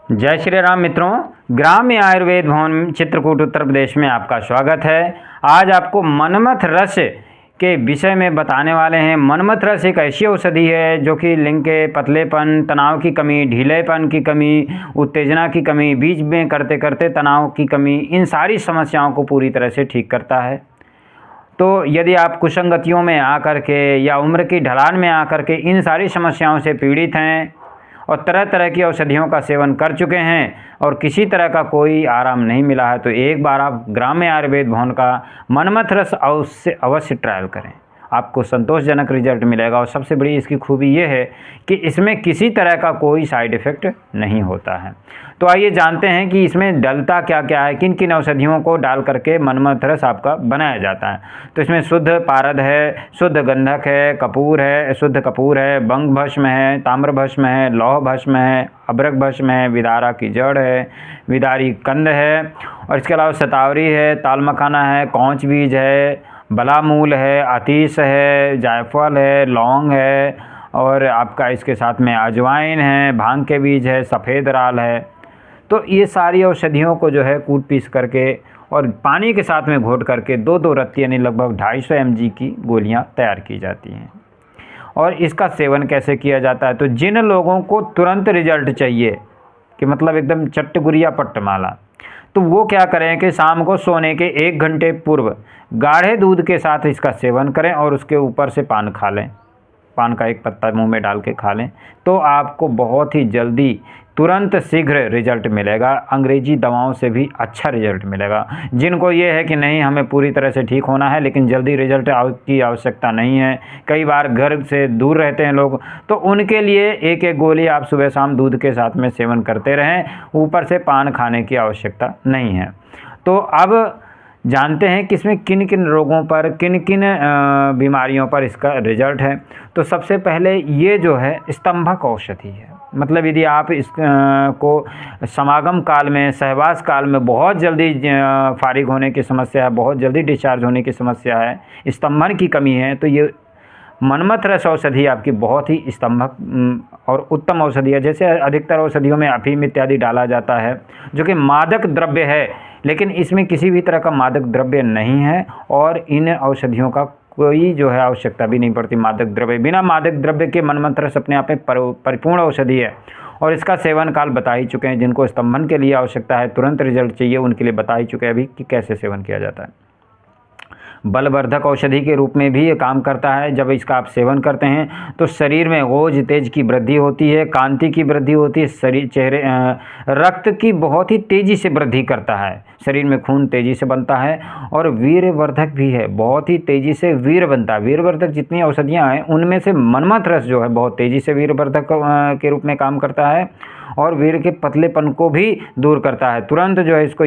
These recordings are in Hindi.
जय श्री राम मित्रों, ग्राम्य आयुर्वेद भवन चित्रकूट उत्तर प्रदेश में आपका स्वागत है। आज आपको मनमथ रस के विषय में बताने वाले हैं। मनमथ रस एक ऐसी औषधि है जो कि लिंग के पतलेपन, तनाव की कमी, ढीलेपन की कमी, उत्तेजना की कमी, बीच में करते करते तनाव की कमी, इन सारी समस्याओं को पूरी तरह से ठीक करता है। तो यदि आप कुसंगतियों में आकर के या उम्र की ढलान में आकर के इन सारी समस्याओं से पीड़ित हैं और तरह तरह की औषधियों का सेवन कर चुके हैं और किसी तरह का कोई आराम नहीं मिला है, तो एक बार आप ग्राम्य आयुर्वेद भवन का मनमथ रस अवश्य ट्रायल करें। आपको संतोषजनक रिजल्ट मिलेगा और सबसे बड़ी इसकी खूबी ये है कि इसमें किसी तरह का कोई साइड इफ़ेक्ट नहीं होता है। तो आइए जानते हैं कि इसमें डलता क्या क्या है, किन किन औषधियों को डाल करके मनमथ रस आपका बनाया जाता है। तो इसमें शुद्ध पारद है, शुद्ध गंधक है, कपूर है, शुद्ध कपूर है, बंग भस्म है, ताम्र भस्म है, लौह भस्म है, अबरक भस्म है, विदारा की जड़ है, विदारी कंद है और इसके अलावा शतावरी है, ताल मखाना है, कौंच बीज है, बलामूल है, आतीश है, जायफल है, लौंग है और आपका इसके साथ में अजवाइन है, भांग के बीज है, सफ़ेद राल है। तो ये सारी औषधियों को जो है कूट पीस करके और पानी के साथ में घोट करके दो रत्ती यानी लगभग 250 mg की गोलियां तैयार की जाती हैं। और इसका सेवन कैसे किया जाता है, तो जिन लोगों को तुरंत रिजल्ट चाहिए कि मतलब एकदम चट्टगुरिया पट्टमाला, तो वो क्या करें कि शाम को सोने के 1 घंटे पूर्व गाढ़े दूध के साथ इसका सेवन करें और उसके ऊपर से पान खा लें। पान का एक पत्ता मुंह में डाल के खा लें तो आपको बहुत ही जल्दी तुरंत शीघ्र रिजल्ट मिलेगा। अंग्रेजी दवाओं से भी अच्छा रिजल्ट मिलेगा। जिनको ये है कि नहीं हमें पूरी तरह से ठीक होना है लेकिन जल्दी रिजल्ट की आवश्यकता नहीं है, कई बार घर से दूर रहते हैं लोग, तो उनके लिए एक एक गोली आप सुबह शाम दूध के साथ में सेवन करते रहें, ऊपर से पान खाने की आवश्यकता नहीं है। तो अब जानते हैं कि इसमें किन किन रोगों पर, किन किन बीमारियों पर इसका रिजल्ट है। तो सबसे पहले ये जो है स्तंभक औषधि है। मतलब यदि आप इस को समागम काल में, सहवास काल में बहुत जल्दी फारिग होने की समस्या है, बहुत जल्दी डिस्चार्ज होने की समस्या है, स्तंभन की कमी है, तो ये मनमथ रस औषधि आपकी बहुत ही स्तंभक और उत्तम औषधि है। जैसे अधिकतर औषधियों में अफीम इत्यादि डाला जाता है जो कि मादक द्रव्य है, लेकिन इसमें किसी भी तरह का मादक द्रव्य नहीं है और इन औषधियों का कोई जो है आवश्यकता भी नहीं पड़ती मादक द्रव्य। बिना मादक द्रव्य के मनमथ रस अपने आप में परिपूर्ण औषधि है और इसका सेवन काल बता ही चुके हैं। जिनको स्तंभन के लिए आवश्यकता है, तुरंत रिजल्ट चाहिए, उनके लिए बता ही चुके हैं अभी कि कैसे सेवन किया जाता है। बलवर्धक औषधि के रूप में भी ये काम करता है। जब इसका आप सेवन करते हैं तो शरीर में ओज तेज की वृद्धि होती है, कांति की वृद्धि होती है, शरीर चेहरे रक्त की बहुत ही तेज़ी से वृद्धि करता है, शरीर में खून तेज़ी से बनता है और वीर्यवर्धक भी है, बहुत ही तेज़ी से वीर्य बनता है। वीर्यवर्धक जितनी औषधियाँ हैं उनमें से मनमथ रस जो है बहुत तेज़ी से वीर्यवर्धक के रूप में काम करता है और वीर्य के पतलेपन को भी दूर करता है। तुरंत जो है इसको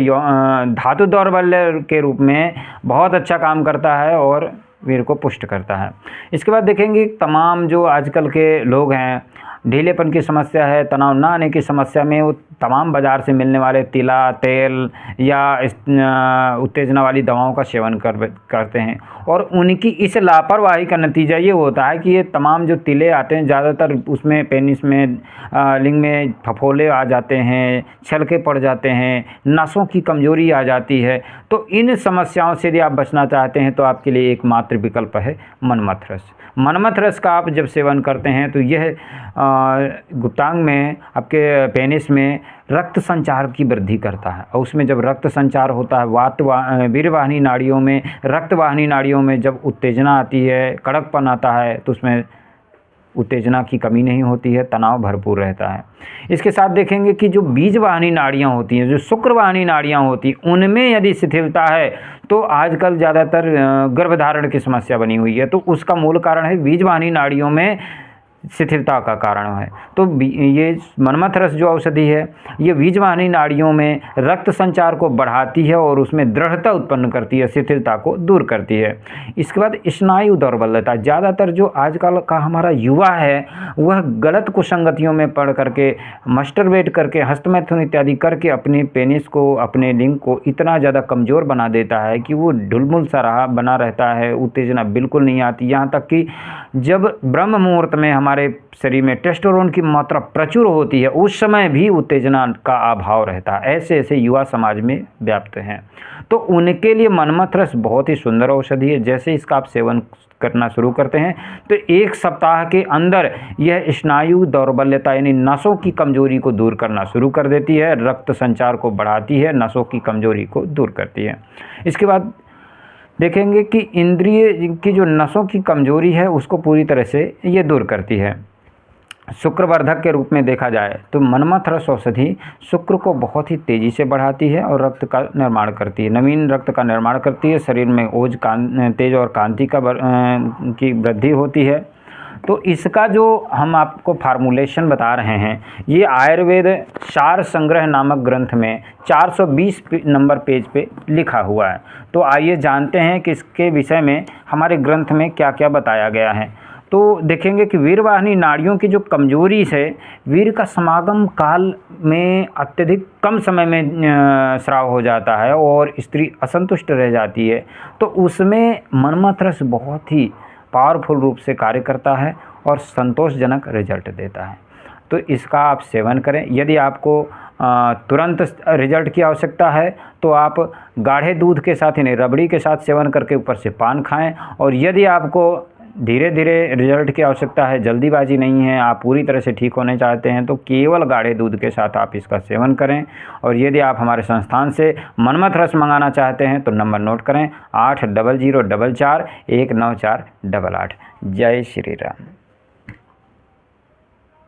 धातु दौर्बल्य के रूप में बहुत अच्छा काम करता है और वीर्य को पुष्ट करता है। इसके बाद देखेंगे तमाम जो आजकल के लोग हैं, ढीलेपन की समस्या है, तनाव ना आने की समस्या में वो तमाम बाज़ार से मिलने वाले तिला तेल या उत्तेजना वाली दवाओं का सेवन करते हैं और उनकी इस लापरवाही का नतीजा ये होता है कि ये तमाम जो तिले आते हैं ज़्यादातर उसमें पेनिस में लिंग में फफोले आ जाते हैं, छलके पड़ जाते हैं, नसों की कमजोरी आ जाती है। तो इन समस्याओं से यदि आप बचना चाहते हैं तो आपके लिए एकमात्र विकल्प है मनमथ रस। मनमथ रस का आप जब सेवन करते हैं तो यह गुप्तांग में, आपके पेनिस में रक्त संचार की वृद्धि करता है और उसमें जब रक्त संचार होता है, वीर्यवाहिनी नाड़ियों में, रक्तवाहिनी नाड़ियों में जब उत्तेजना आती है, कड़कपन आता है, तो उसमें उत्तेजना की कमी नहीं होती है, तनाव भरपूर रहता है। इसके साथ देखेंगे कि जो बीजवाहिनी नाड़ियाँ होती हैं, जो शुक्रवाहिनी नाड़ियाँ होती हैं, उनमें यदि शिथिलता है तो आजकल ज़्यादातर गर्भधारण की समस्या बनी हुई है, तो उसका मूल कारण है बीजवाहिनी नाड़ियों में शिथिलता का कारण है। तो ये मनमथ रस जो औषधि है ये बीजवाहिनी नाड़ियों में रक्त संचार को बढ़ाती है और उसमें दृढ़ता उत्पन्न करती है, शिथिलता को दूर करती है। इसके बाद स्नायु दौर्बल्यता, ज़्यादातर जो आजकल का हमारा युवा है वह गलत कुसंगतियों में पड़ करके, मस्टरबेट करके, हस्तमैथुन इत्यादि करके अपने पेनिस को, अपने लिंग को इतना ज़्यादा कमज़ोर बना देता है कि वो ढुलमुल सा रहा बना रहता है, उत्तेजना बिल्कुल नहीं आती। यहाँ तक कि जब ब्रह्म मुहूर्त में हमारे हमारे शरीर में टेस्टोस्टेरोन की मात्रा प्रचुर होती है, उस समय भी उत्तेजना का अभाव रहता है। ऐसे ऐसे युवा समाज में व्याप्त हैं, तो उनके लिए मनमथ रस बहुत ही सुंदर औषधि है। जैसे इसका आप सेवन करना शुरू करते हैं तो 1 सप्ताह के अंदर यह स्नायु दौर्बल्यता यानी नसों की कमजोरी को दूर करना शुरू कर देती है, रक्त संचार को बढ़ाती है, नसों की कमजोरी को दूर करती है। इसके बाद देखेंगे कि इंद्रिय की जो नसों की कमजोरी है उसको पूरी तरह से ये दूर करती है। शुक्रवर्धक के रूप में देखा जाए तो मनमथ रस औषधि शुक्र को बहुत ही तेज़ी से बढ़ाती है और रक्त का निर्माण करती है, नवीन रक्त का निर्माण करती है, शरीर में ओज तेज और कांति की वृद्धि होती है। तो इसका जो हम आपको फार्मूलेशन बता रहे हैं, ये आयुर्वेद सार संग्रह नामक ग्रंथ में 420 नंबर पेज पे लिखा हुआ है। तो आइए जानते हैं कि इसके विषय में हमारे ग्रंथ में क्या क्या बताया गया है। तो देखेंगे कि वीरवाहिनी नाड़ियों की जो कमजोरी है, वीर का समागम काल में अत्यधिक कम समय में स्राव हो जाता है और स्त्री असंतुष्ट रह जाती है, तो उसमें मनमथ रस बहुत ही पावरफुल रूप से कार्य करता है और संतोषजनक रिजल्ट देता है। तो इसका आप सेवन करें। यदि आपको तुरंत रिजल्ट की आवश्यकता है तो आप गाढ़े दूध के साथ यानी रबड़ी के साथ सेवन करके ऊपर से पान खाएं, और यदि आपको धीरे धीरे रिजल्ट की आवश्यकता है, जल्दीबाजी नहीं है, आप पूरी तरह से ठीक होने चाहते हैं, तो केवल गाढ़े दूध के साथ आप इसका सेवन करें। और यदि आप हमारे संस्थान से मनमथ रस मंगाना चाहते हैं तो नंबर नोट करें 8004419488। जय श्री राम।